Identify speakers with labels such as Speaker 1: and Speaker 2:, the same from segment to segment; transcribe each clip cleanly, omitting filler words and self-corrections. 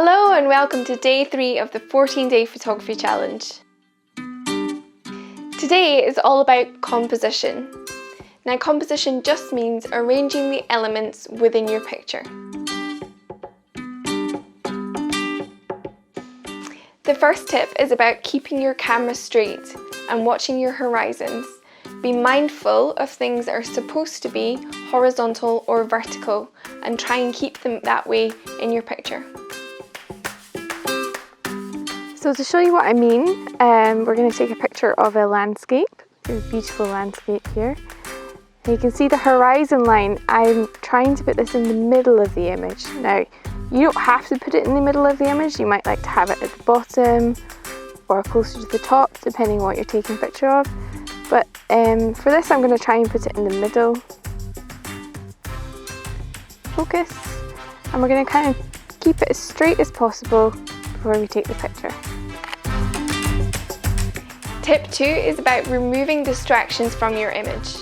Speaker 1: Hello and welcome to day 3 of the 14-day photography challenge. Today is all about composition. Now, composition just means arranging the elements within your picture. The first tip is about keeping your camera straight and watching your horizons. Be mindful of things that are supposed to be horizontal or vertical and try and keep them that way in your picture. So to show you what I mean, we're going to take a picture of a landscape, a beautiful landscape here. And you can see the horizon line. I'm trying to put this in the middle of the image. Now, you don't have to put it in the middle of the image. You might like to have it at the bottom or closer to the top, depending on what you're taking a picture of. But for this, I'm going to try and put it in the middle. Focus. And we're going to kind of keep it as straight as possible before we take the picture. Tip 2 is about removing distractions from your image.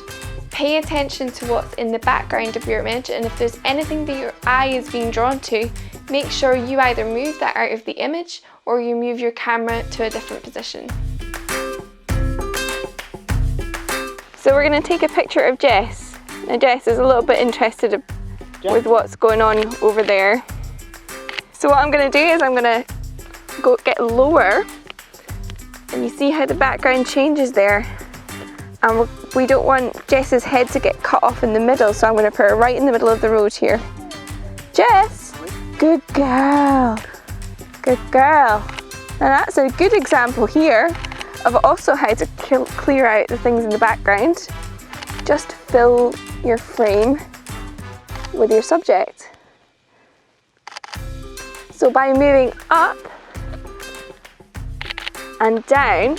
Speaker 1: Pay attention to what's in the background of your image, and if there's anything that your eye is being drawn to, make sure you either move that out of the image or you move your camera to a different position. So we're going to take a picture of Jess. Now Jess is a little bit interested with what's going on over there. So what I'm going to do is I'm going to go get lower, and you see how the background changes there, and we don't want Jess's head to get cut off in the middle, so I'm going to put her right in the middle of the road here. Jess, good girl, good girl. Now that's a good example here of also how to clear out the things in the background. Just fill your frame with your subject. So by moving up and down,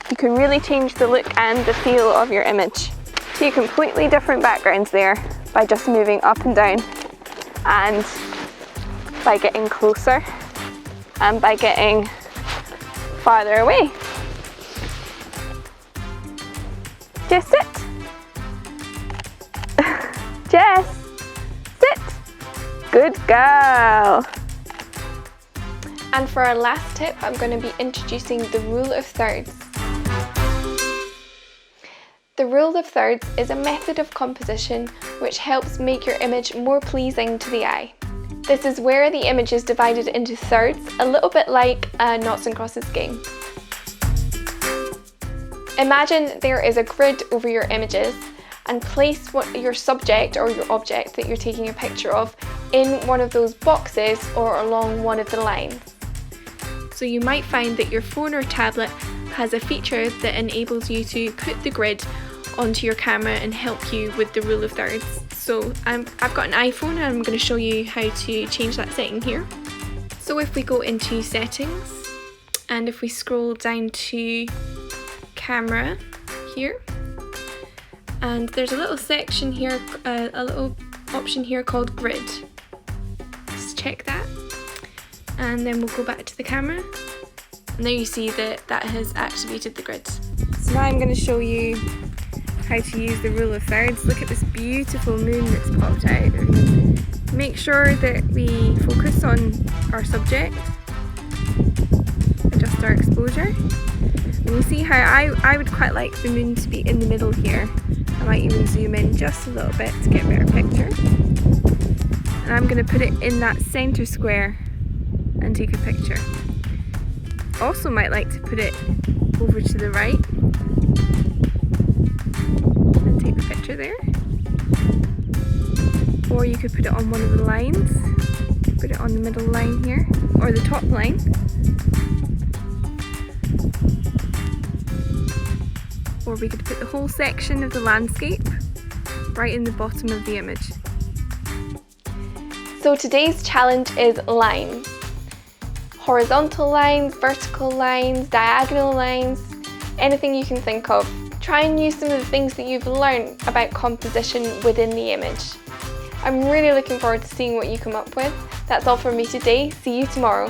Speaker 1: you can really change the look and the feel of your image. Two completely different backgrounds there by just moving up and down, and by getting closer and by getting farther away. Jess, sit. Jess, sit. Good girl. And for our last tip, I'm going to be introducing the rule of thirds. The rule of thirds is a method of composition which helps make your image more pleasing to the eye. This is where the image is divided into thirds, a little bit like a noughts and crosses game. Imagine there is a grid over your images, and place your subject or your object that you're taking a picture of in one of those boxes or along one of the lines. So you might find that your phone or tablet has a feature that enables you to put the grid onto your camera and help you with the rule of thirds. So I've got an iPhone and I'm going to show you how to change that setting here. So if we go into settings and if we scroll down to camera here, and there's a little section here, a little option here called grid. Just check that, and then we'll go back to the camera, and there you see that has activated the grid. So now I'm going to show you how to use the rule of thirds. Look at this beautiful moon that's popped out. Make sure that we focus on our subject, adjust our exposure, and you see how I would quite like the moon to be in the middle here. I might even zoom in just a little bit to get a better picture. And I'm going to put it in that centre square and take a picture. Also might like to put it over to the right and take the picture there. Or you could put it on one of the lines. Put it on the middle line here, or the top line. Or we could put the whole section of the landscape right in the bottom of the image. So today's challenge is lines. Horizontal lines, vertical lines, diagonal lines, anything you can think of. Try and use some of the things that you've learned about composition within the image. I'm really looking forward to seeing what you come up with. That's all from me today. See you tomorrow.